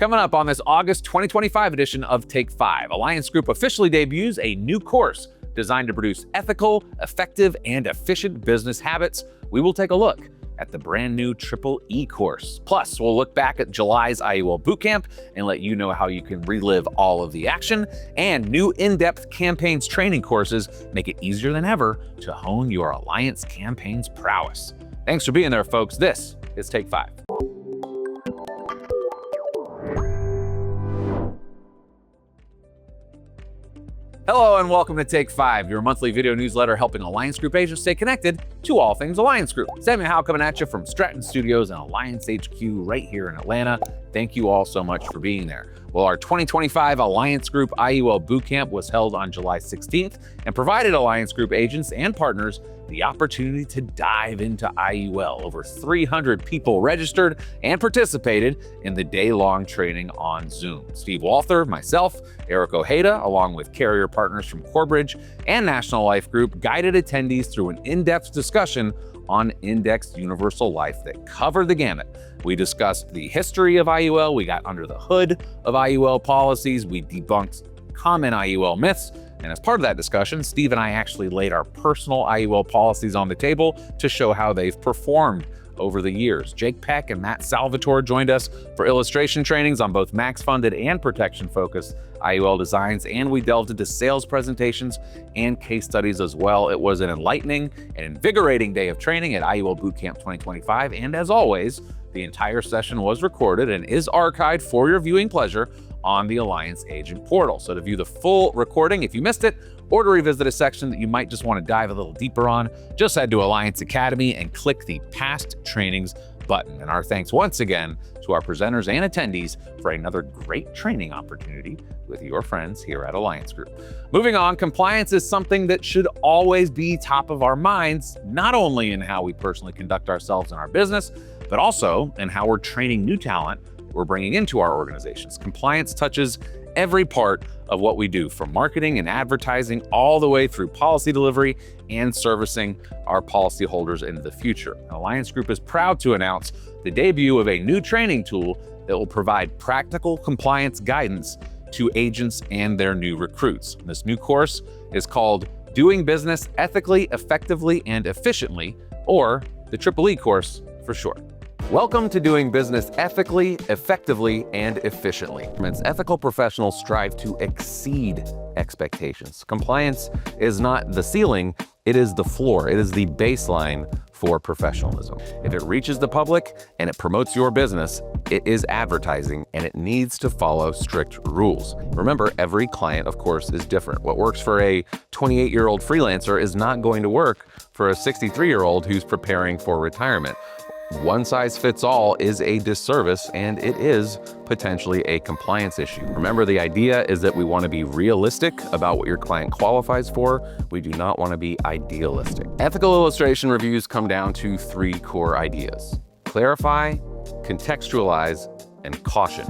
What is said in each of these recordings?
Coming up on this August 2025 edition of Take 5, Alliance Group officially debuts a new course designed to produce ethical, effective, and efficient business habits. We will take a look at the brand new Triple E course. Plus, we'll look back at July's IUL Bootcamp and let you know how you can relive all of the action. And new in-depth campaigns training courses make it easier than ever to hone your Alliance campaign's prowess. Thanks for being there, folks. This is Take 5. Hello and welcome to Take 5, your monthly video newsletter helping Alliance Group agents stay connected to all things Alliance Group. Sammy Howe coming at you from Stratton Studios and Alliance HQ right here in Atlanta. Thank you all so much for being there. Well, our 2025 Alliance Group IUL Bootcamp was held on July 16th and provided Alliance Group agents and partners the opportunity to dive into IUL. Over 300 people registered and participated in the day-long training on Zoom. Steve Walther, myself, Eric Ojeda, along with carrier partners from Corebridge and National Life Group, guided attendees through an in-depth discussion on indexed universal life that covered the gamut. We discussed the history of IUL, we got under the hood of IUL policies, we debunked common IUL myths, and as part of that discussion, Steve and I actually laid our personal IUL policies on the table to show how they've performed over the years. Jake Peck and Matt Salvatore joined us for illustration trainings on both max-funded and protection-focused IUL designs, and we delved into sales presentations and case studies as well. It was an enlightening and invigorating day of training at IUL Bootcamp 2025, and as always, the entire session was recorded and is archived for your viewing pleasure on the Alliance Agent Portal. So to view the full recording, if you missed it, or to revisit a section that you might just want to dive a little deeper on, just head to Alliance Academy and click the Past Trainings button. And our thanks once again to our presenters and attendees for another great training opportunity with your friends here at Alliance Group. Moving on, compliance is something that should always be top of our minds, not only in how we personally conduct ourselves in our business, but also in how we're training new talent we're bringing into our organizations. Compliance touches every part of what we do, from marketing and advertising all the way through policy delivery and servicing our policyholders into the future. Alliance Group is proud to announce the debut of a new training tool that will provide practical compliance guidance to agents and their new recruits. This new course is called Doing Business Ethically, Effectively, and Efficiently, or the Triple E course for short. Welcome to Doing Business Ethically, Effectively, and Efficiently. Ethical professionals strive to exceed expectations. Compliance is not the ceiling, it is the floor. It is the baseline for professionalism. If it reaches the public and it promotes your business, it is advertising and it needs to follow strict rules. Remember, every client, of course, is different. What works for a 28-year-old freelancer is not going to work for a 63-year-old who's preparing for retirement. One size fits all is a disservice, and it is potentially a compliance issue. Remember, the idea is that we want to be realistic about what your client qualifies for. We do not want to be idealistic. Ethical illustration reviews come down to three core ideas: clarify, contextualize, and caution.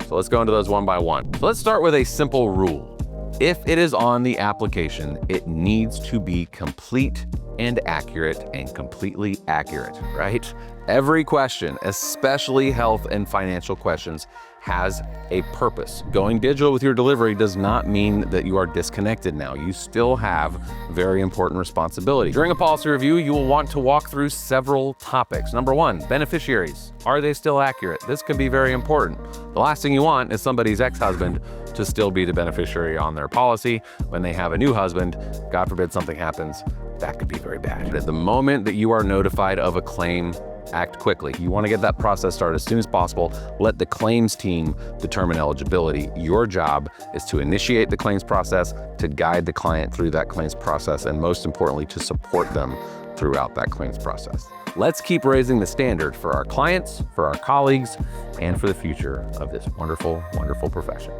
So let's go into those one by one. So let's start with a simple rule. If it is on the application, it needs to be complete and accurate, and completely accurate, right? Every question, especially health and financial questions, has a purpose. Going digital with your delivery does not mean that you are disconnected now. You still have very important responsibility. During a policy review, you will want to walk through several topics. Number one, beneficiaries. Are they still accurate? This can be very important. The last thing you want is somebody's ex-husband to still be the beneficiary on their policy. When they have a new husband, God forbid something happens, that could be very bad. At the moment that you are notified of a claim, act quickly. You want to get that process started as soon as possible. Let the claims team determine eligibility. Your job is to initiate the claims process, to guide the client through that claims process, and most importantly, to support them throughout that claims process. Let's keep raising the standard for our clients, for our colleagues, and for the future of this wonderful, wonderful profession.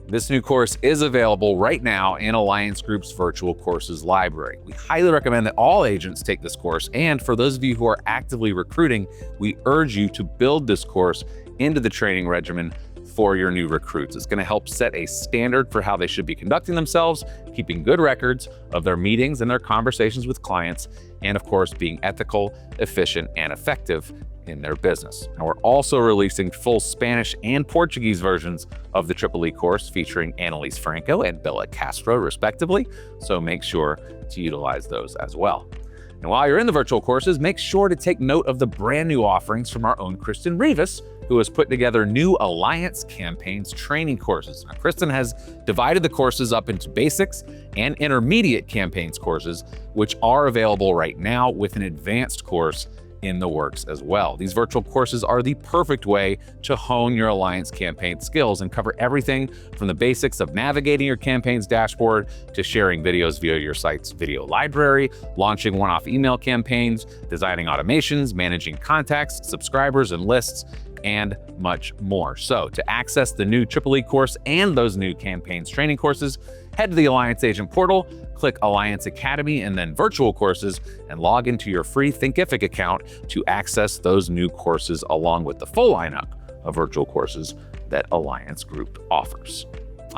This new course is available right now in Alliance Group's virtual courses library. We highly recommend that all agents take this course, and for those of you who are actively recruiting, we urge you to build this course into the training regimen for your new recruits. It's going to help set a standard for how they should be conducting themselves, keeping good records of their meetings and their conversations with clients, and of course, being ethical, efficient, and effective in their business. Now, we're also releasing full Spanish and Portuguese versions of the Triple E course featuring Annalise Franco and Bella Castro, respectively, so make sure to utilize those as well. And while you're in the virtual courses, make sure to take note of the brand new offerings from our own Kristen Rivas, who has put together new Alliance Campaigns training courses. Now, Kristen has divided the courses up into basics and intermediate campaigns courses, which are available right now with an advanced course in the works as well. These virtual courses are the perfect way to hone your Alliance campaign skills and cover everything from the basics of navigating your campaign's dashboard to sharing videos via your site's video library, launching one-off email campaigns, designing automations, managing contacts, subscribers, and lists, and much more. So to access the new Triple E course and those new campaigns training courses, head to the Alliance Agent portal, click Alliance Academy and then Virtual Courses, and log into your free Thinkific account to access those new courses along with the full lineup of virtual courses that Alliance Group offers.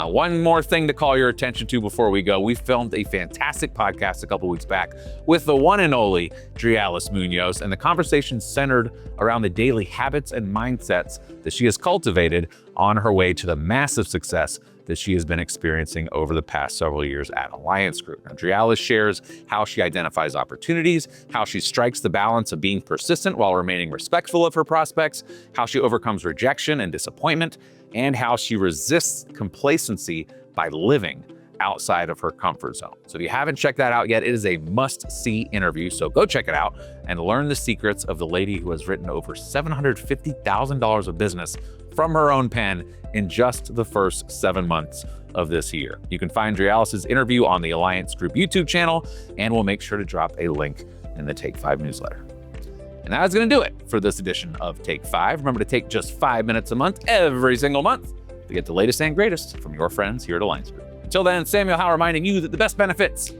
One more thing to call your attention to before we go. We filmed a fantastic podcast a couple weeks back with the one and only Driales Munoz, and the conversation centered around the daily habits and mindsets that she has cultivated on her way to the massive success that she has been experiencing over the past several years at Alliance Group. Now, Driales shares how she identifies opportunities, how she strikes the balance of being persistent while remaining respectful of her prospects, how she overcomes rejection and disappointment, and how she resists complacency by living outside of her comfort zone. So if you haven't checked that out yet, it is a must-see interview, so go check it out and learn the secrets of the lady who has written over $750,000 of business from her own pen in just the first 7 months of this year. You can find Driales' interview on the Alliance Group YouTube channel, and we'll make sure to drop a link in the Take 5 newsletter. And that's going to do it for this edition of Take 5. Remember to take just 5 minutes a month every single month to get the latest and greatest from your friends here at Alliance Group. Until then, Samuel Howe reminding you that the best benefits,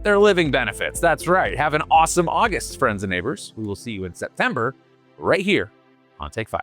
they're living benefits. That's right. Have an awesome August, friends and neighbors. We will see you in September right here on Take 5.